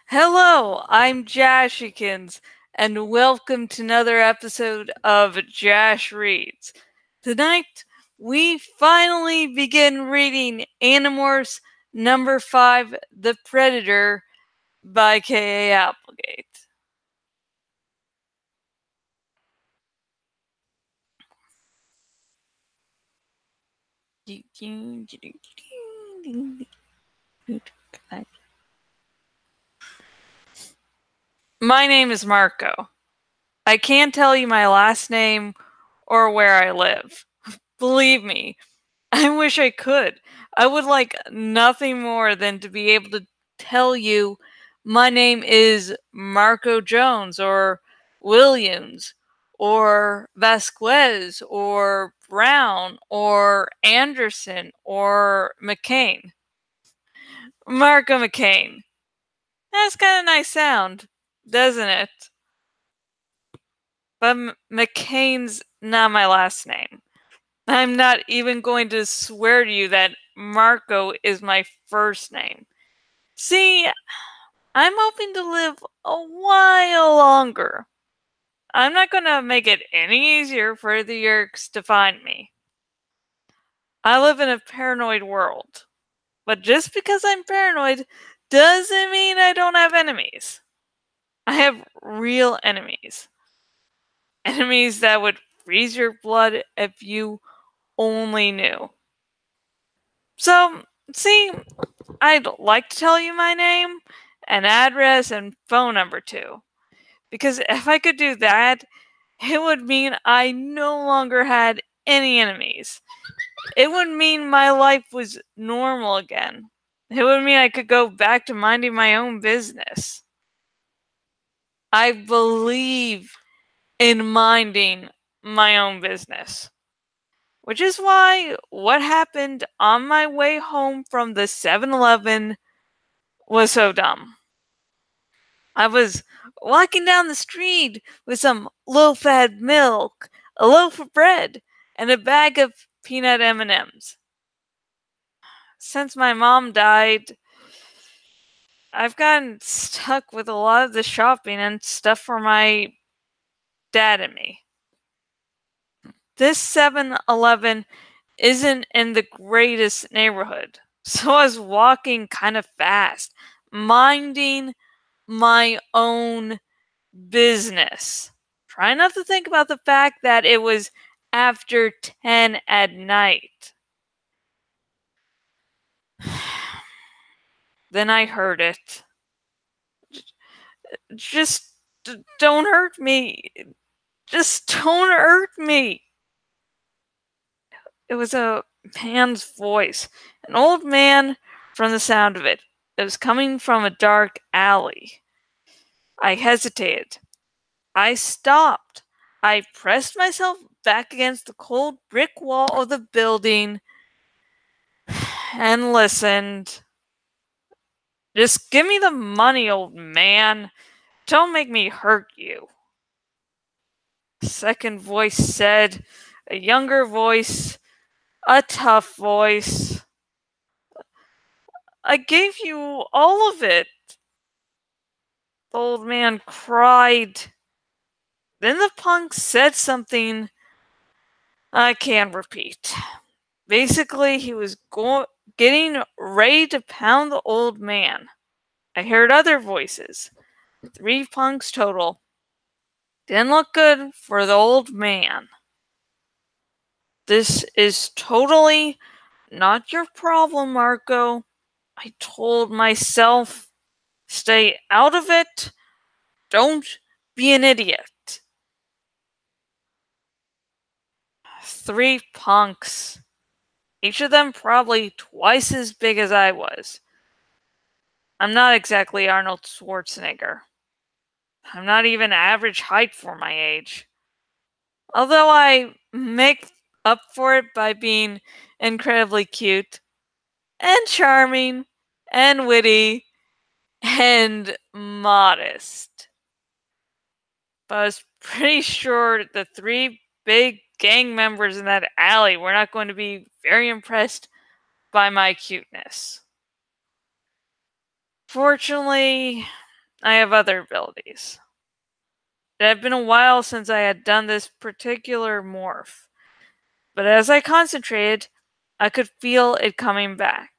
Hello, I'm Jashikins, and welcome to another episode of Jash Reads. Tonight, we finally begin reading Animorphs number 5, The Predator by K.A. Applegate. My name is Marco. I can't tell you my last name or where I live. Believe me, I wish I could. I would like nothing more than to be able to tell you my name is Marco Jones or Williams or Vasquez or Brown or Anderson or McCain. Marco McCain. That's got a nice sound, doesn't it? But McCain's not my last name. I'm not even going to swear to you that Marco is my first name. See, I'm hoping to live a while longer. I'm not going to make it any easier for the Yerks to find me. I live in a paranoid world. But just because I'm paranoid doesn't mean I don't have enemies. I have real enemies. Enemies that would freeze your blood if you only knew. So, see, I'd like to tell you my name, and address, and phone number too. Because if I could do that, it would mean I no longer had any enemies. It would mean my life was normal again. It would mean I could go back to minding my own business. I believe in minding my own business. Which is why what happened on my way home from the 7-Eleven was so dumb. I was walking down the street with some low-fat milk, a loaf of bread, and a bag of peanut M&Ms. Since my mom died, I've gotten stuck with a lot of the shopping and stuff for my dad and me. This 7-Eleven isn't in the greatest neighborhood, so I was walking kind of fast, minding my own business. Try not to think about the fact that it was after 10 at night. Then I heard it. Just don't hurt me. Just don't hurt me. It was a man's voice, an old man from the sound of it. It was coming from a dark alley. I hesitated. I stopped. I pressed myself back against the cold brick wall of the building and listened. Just give me the money, old man. Don't make me hurt you. A second voice said, a younger voice, a tough voice. I gave you all of it. The old man cried. Then the punk said something I can't repeat. Basically, he was getting ready to pound the old man. I heard other voices. 3 punks total. Didn't look good for the old man. This is totally not your problem, Marco. I told myself, stay out of it. Don't be an idiot. 3 punks. Each of them probably twice as big as I was. I'm not exactly Arnold Schwarzenegger. I'm not even average height for my age. Although I make up for it by being incredibly cute and charming and witty and modest. But I was pretty sure the 3 big gang members in that alley were not going to be very impressed by my cuteness. Fortunately, I have other abilities. It had been a while since I had done this particular morph, but as I concentrated, I could feel it coming back.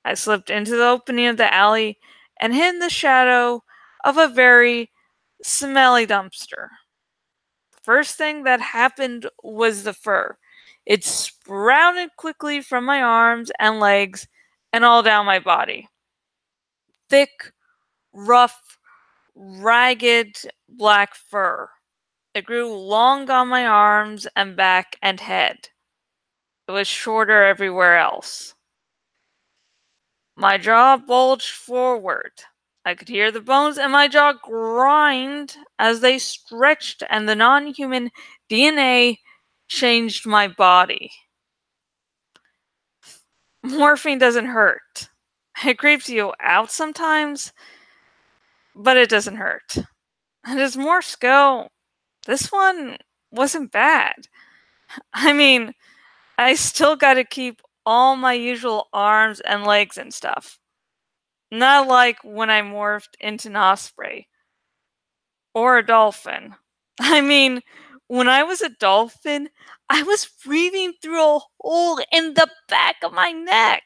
I slipped into the opening of the alley and hid in the shadow of a very smelly dumpster. The first thing that happened was the fur. It sprouted quickly from my arms and legs and all down my body. Thick, rough, ragged black fur. It grew long on my arms and back and head. It was shorter everywhere else. My jaw bulged forward. I could hear the bones in my jaw grind as they stretched, and the non-human DNA changed my body. Morphine doesn't hurt. It creeps you out sometimes, but it doesn't hurt. And as morphs go, this one wasn't bad. I mean, I still gotta keep all my usual arms and legs and stuff. Not like when I morphed into an osprey. Or a dolphin. I mean, when I was a dolphin, I was breathing through a hole in the back of my neck.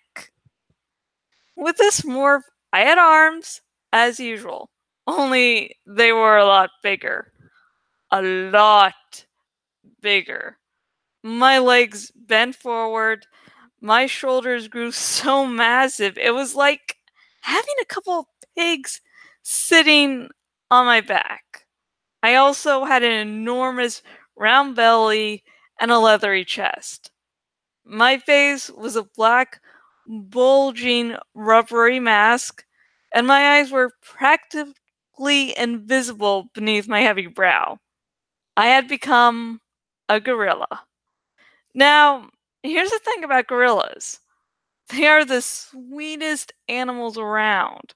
With this morph, I had arms, as usual. Only they were a lot bigger. A lot bigger. My legs bent forward. My shoulders grew so massive, it was like having a couple of pigs sitting on my back. I also had an enormous round belly and a leathery chest. My face was a black, bulging, rubbery mask, and my eyes were practically invisible beneath my heavy brow. I had become a gorilla. Now, here's the thing about gorillas. They are the sweetest animals around.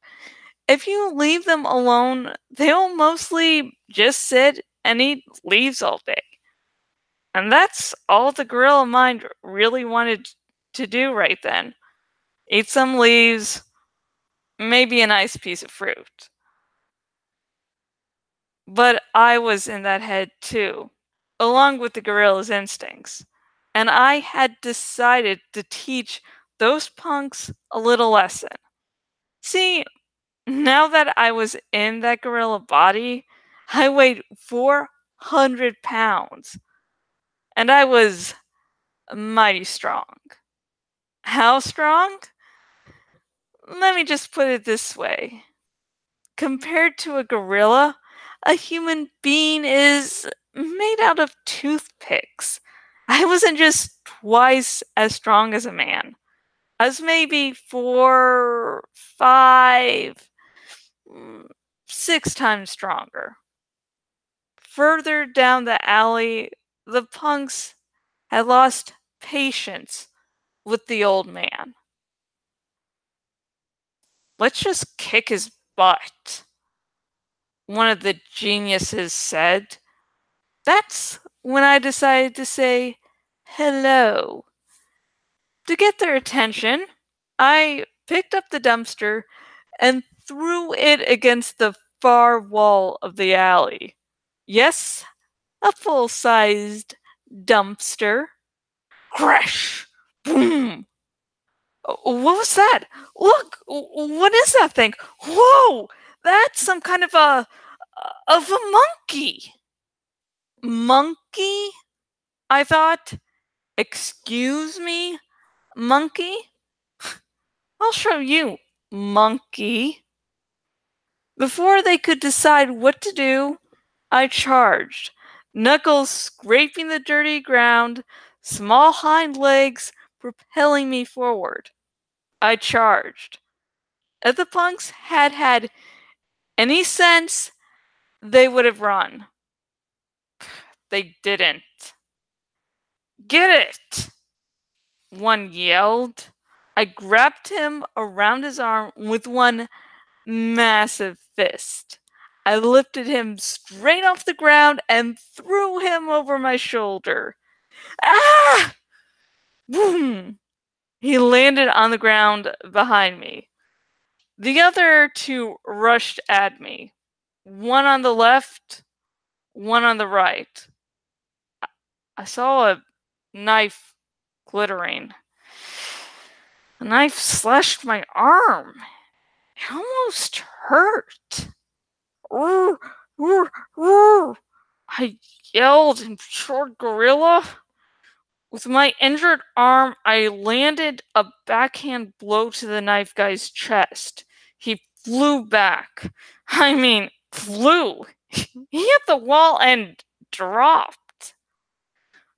If you leave them alone, they'll mostly just sit and eat leaves all day. And that's all the gorilla mind really wanted to do right then. Eat some leaves, maybe a nice piece of fruit. But I was in that head too, along with the gorilla's instincts. And I had decided to teach those punks a little lesson. See, now that I was in that gorilla body, I weighed 400 pounds. And I was mighty strong. How strong? Let me just put it this way. Compared to a gorilla, a human being is made out of toothpicks. I wasn't just twice as strong as a man. I was maybe 4, 5, 6 times stronger. Further down the alley, the punks had lost patience with the old man. Let's just kick his butt, one of the geniuses said. That's when I decided to say hello. To get their attention, I picked up the dumpster and threw it against the far wall of the alley. Yes, a full-sized dumpster. Crash! Boom! What was that? Look! What is that thing? Whoa! That's some kind of a monkey! Monkey? I thought. Excuse me, monkey? I'll show you, monkey. Before they could decide what to do, I charged, knuckles scraping the dirty ground, small hind legs propelling me forward. I charged. If the punks had had any sense, they would have run. They didn't. Get it! One yelled. I grabbed him around his arm with one massive fist. I lifted him straight off the ground and threw him over my shoulder. Ah! Boom! He landed on the ground behind me. The other two rushed at me. One on the left, one on the right. I saw a knife glittering. The knife slashed my arm. It almost hurt. Roar, roar, roar. I yelled in short gorilla. With my injured arm, I landed a backhand blow to the knife guy's chest. He flew back. I mean, flew. He hit the wall and dropped.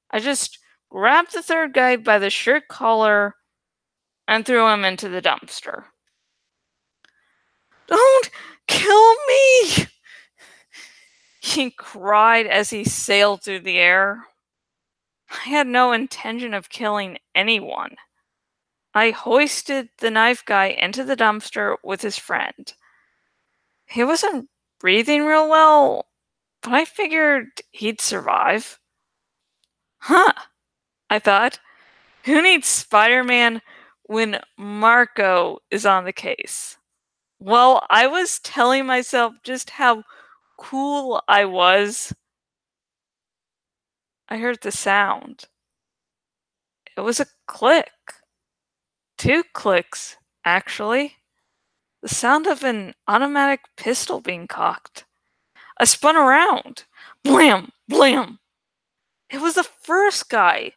I just grabbed the third guy by the shirt collar and threw him into the dumpster. Don't kill me! He cried as he sailed through the air. I had no intention of killing anyone. I hoisted the knife guy into the dumpster with his friend. He wasn't breathing real well, but I figured he'd survive. Huh, I thought. Who needs Spider-Man when Marco is on the case? Well, I was telling myself just how cool I was. I heard the sound. It was a click. 2 clicks, actually. The sound of an automatic pistol being cocked. I spun around. Blam! Blam! It was the first guy.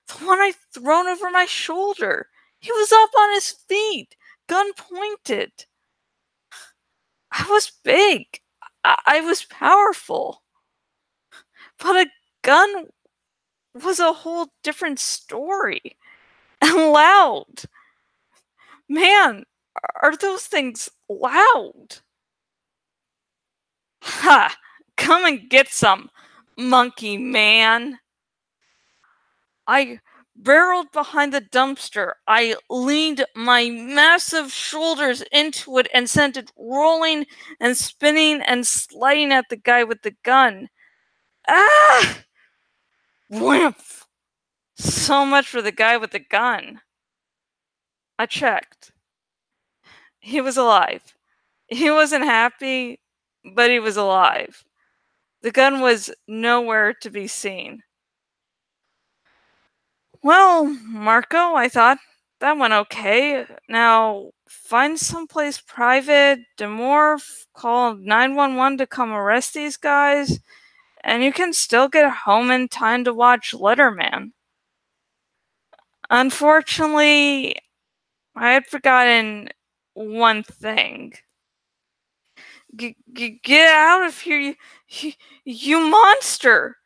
The one I'd thrown over my shoulder. He was up on his feet, gun pointed. I was big. I was powerful. But a gun was a whole different story. And loud. Man, are those things loud? Ha! Come and get some, monkey man. I barreled behind the dumpster. I leaned my massive shoulders into it and sent it rolling and spinning and sliding at the guy with the gun. Ah! Wimp! So much for the guy with the gun. I checked. He was alive. He wasn't happy, but he was alive. The gun was nowhere to be seen. Well, Marco, I thought, that went okay. Now, find someplace private, demorph, call 911 to come arrest these guys, and you can still get home in time to watch Letterman. Unfortunately, I had forgotten one thing. Get out of here, you monster!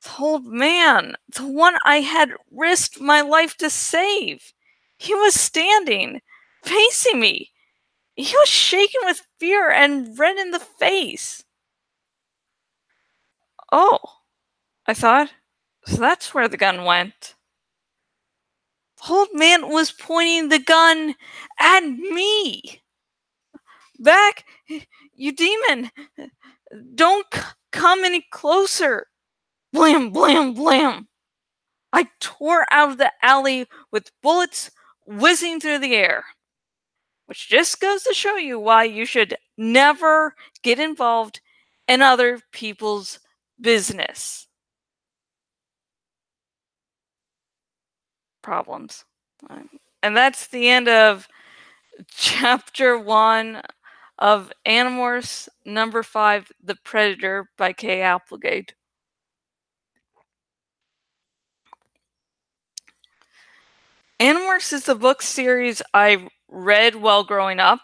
The old man, the one I had risked my life to save. He was standing, facing me. He was shaking with fear and red in the face. Oh, I thought, so that's where the gun went. The old man was pointing the gun at me. Back, you demon! Don't come any closer! Blam, blam, blam! I tore out of the alley with bullets whizzing through the air. Which just goes to show you why you should never get involved in other people's business. Problems. And that's the end of chapter 1 of Animorphs number 5, The Predator by Kay Applegate. Animorphs is the book series I read while growing up,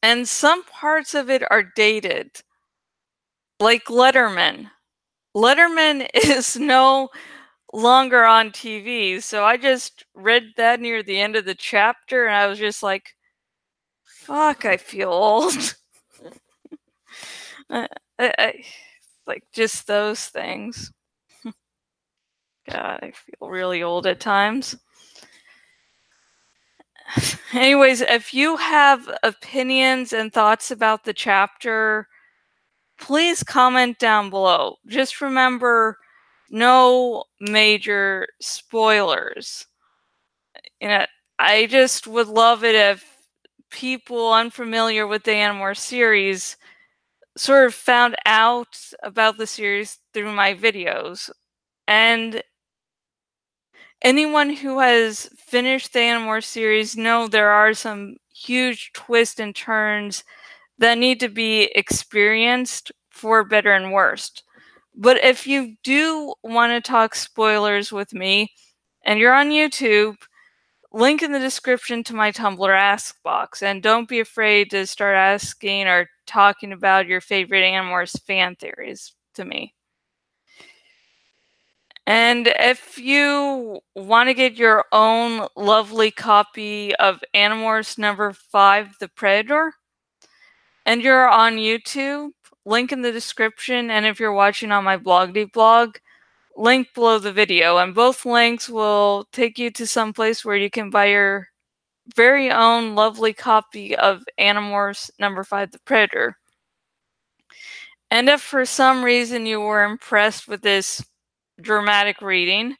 and some parts of it are dated. Like Letterman. Letterman is no longer on TV, so I just read that near the end of the chapter, and I was just like, fuck, I feel old. Like, just those things. God, I feel really old at times. Anyways, if you have opinions and thoughts about the chapter, please comment down below. Just remember, no major spoilers. You know, I just would love it if people unfamiliar with the Animorphs series sort of found out about the series through my videos. And anyone who has finished the Animorphs series know there are some huge twists and turns that need to be experienced for better and worse. But if you do want to talk spoilers with me, and you're on YouTube, link in the description to my Tumblr Ask box, and don't be afraid to start asking or talking about your favorite Animorphs fan theories to me. And if you want to get your own lovely copy of Animorphs number 5, The Predator, and you're on YouTube, link in the description, and if you're watching on my blog, link below the video, and both links will take you to some place where you can buy your very own lovely copy of Animorphs number 5, The Predator. And if for some reason you were impressed with this dramatic reading,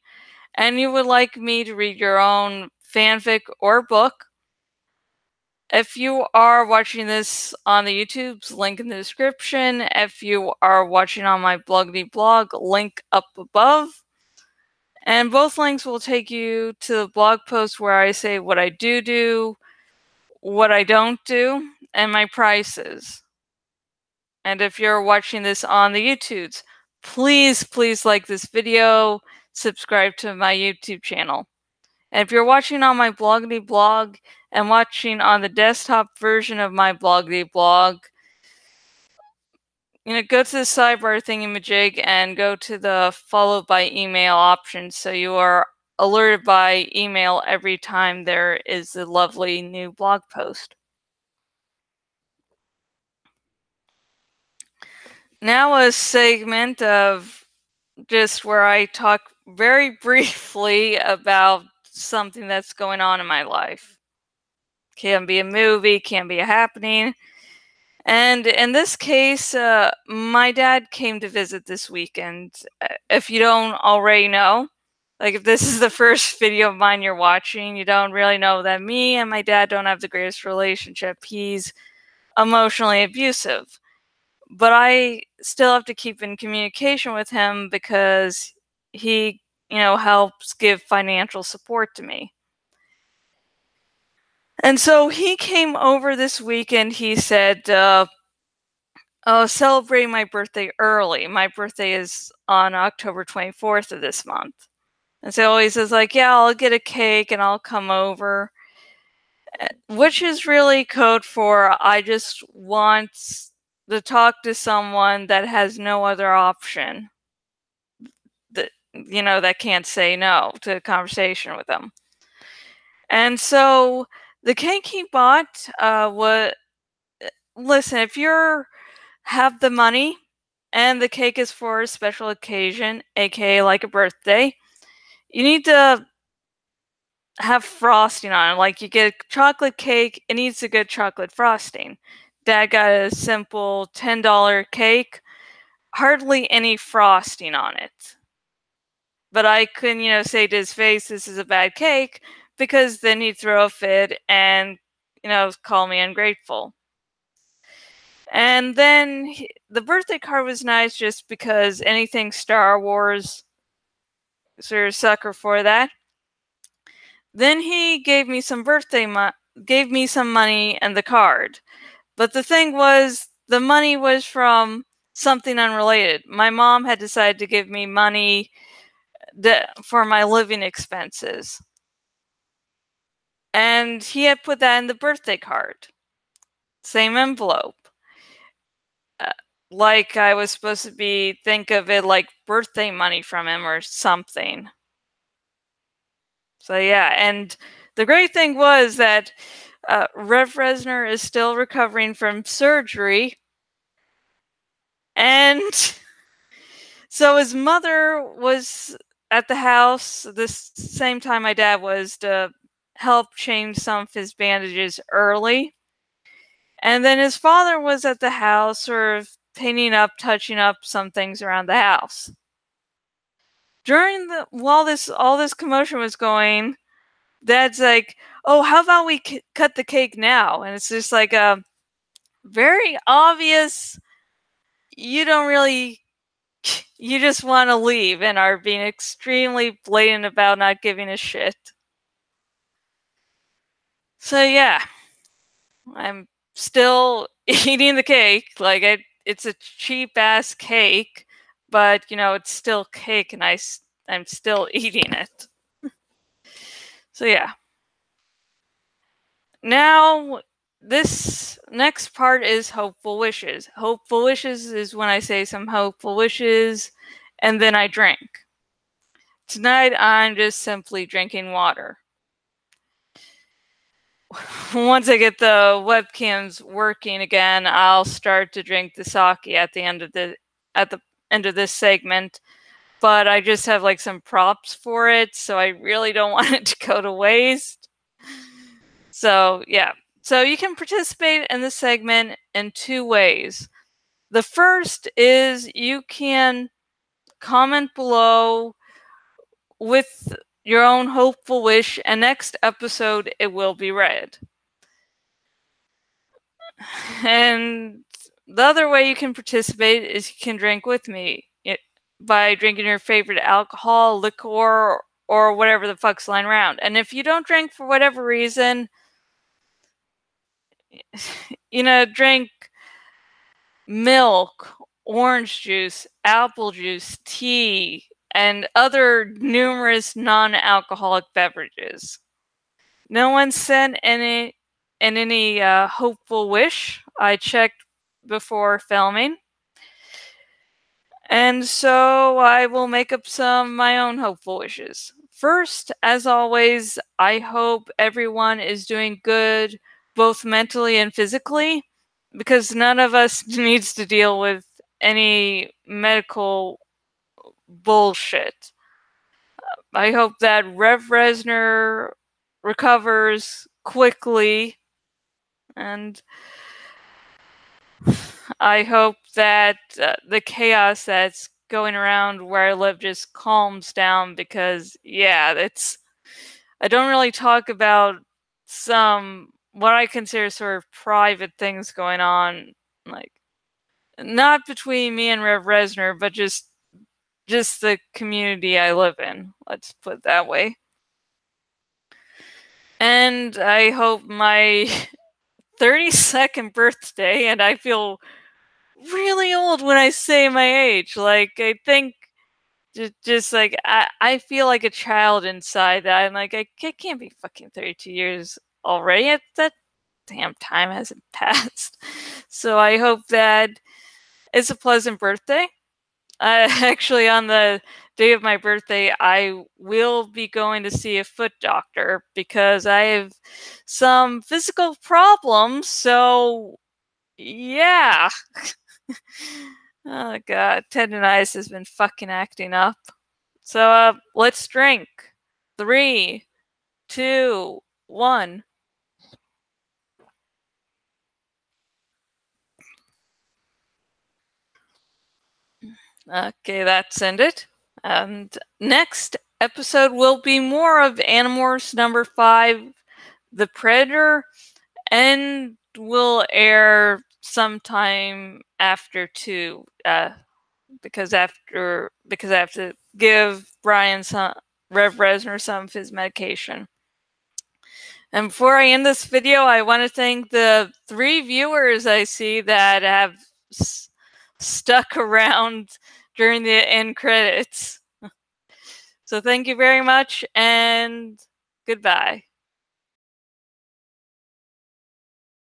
and you would like me to read your own fanfic or book, if you are watching this on the YouTube's link in the description. If you are watching on my blog, link up above. And both links will take you to the blog post where I say what I do, what I don't do, and my prices. And if you're watching this on the YouTubes, please like this video, subscribe to my YouTube channel. And if you're watching on my blog and watching on the desktop version of my blog, go to the sidebar thingamajig and go to the followed by email option so you are alerted by email every time there is a lovely new blog post. Now a segment of just where I talk very briefly about something that's going on in my life. Can be a movie, can be a happening. And in this case, my dad came to visit this weekend. If you don't already know, like if this is the first video of mine you're watching, you don't really know that me and my dad don't have the greatest relationship. He's emotionally abusive. But I still have to keep in communication with him because he, helps give financial support to me. And so he came over this weekend. He said, celebrate my birthday early. My birthday is on October 24th of this month. And so he says, like, yeah, I'll get a cake and I'll come over. Which is really code for I just want to talk to someone that has no other option. That can't say no to a conversation with them. And so the cake he bought listen, if you have the money and the cake is for a special occasion, aka like a birthday, you need to have frosting on it. Like you get a chocolate cake, it needs a good chocolate frosting. Dad got a simple $10 cake, hardly any frosting on it. But I couldn't, say to his face, this is a bad cake, because then he'd throw a fit and, call me ungrateful. And then the birthday card was nice just because anything Star Wars, sort of sucker for that. Then he gave me some gave me some money and the card. But the thing was, the money was from something unrelated. My mom had decided to give me money for my living expenses. And he had put that in the birthday card. Same envelope. Like I was supposed to think of it like birthday money from him or something. So yeah, and the great thing was that Rev Resner is still recovering from surgery. And so his mother was at the house the same time my dad was to help change some of his bandages early. And then his father was at the house sort of painting up, touching up some things around the house. While all this commotion was going, Dad's like, oh, how about we cut the cake now? And it's just like a very obvious, you don't really, you just want to leave and are being extremely blatant about not giving a shit. So yeah, I'm still eating the cake. Like, it's a cheap ass cake, but you know, it's still cake, and I'm still eating it. So yeah. Now, this next part is hopeful wishes. Hopeful wishes is when I say some hopeful wishes and then I drink. Tonight, I'm just simply drinking water. Once I get the webcams working again, I'll start to drink the sake at the end of this segment. But I just have like some props for it, so I really don't want it to go to waste. So yeah. So you can participate in this segment in 2 ways. The first is you can comment below with your own hopeful wish, and next episode it will be read. And the other way you can participate is you can drink with me by drinking your favorite alcohol, liquor, or whatever the fuck's lying around. And if you don't drink for whatever reason, drink milk, orange juice, apple juice, tea, and other numerous non-alcoholic beverages. No one sent any hopeful wish. I checked before filming. And so I will make up some my own hopeful wishes. First, as always, I hope everyone is doing good, both mentally and physically, because none of us needs to deal with any medical bullshit. I hope that Rev Resner recovers quickly, and I hope that the chaos that's going around where I live just calms down, because yeah, I don't really talk about some what I consider sort of private things going on, like not between me and Rev Resner, but just the community I live in. Let's put it that way. And I hope my 32nd birthday, and I feel really old when I say my age. Like, I think just like I feel like a child inside that I'm like, I can't be fucking 32 years already. That damn time hasn't passed. So I hope that it's a pleasant birthday. Actually, on the day of my birthday, I will be going to see a foot doctor because I have some physical problems. So yeah. Oh god, tendonitis has been fucking acting up. So let's drink. 3, 2, 1. Okay, that's ended. And next episode will be more of Animorphs number 5, The Predator, and will air sometime after 2. Because I have to give Brian Rev Resner some of his medication. And before I end this video, I want to thank the 3 viewers I see that have stuck around during the end credits. So thank you very much, and goodbye.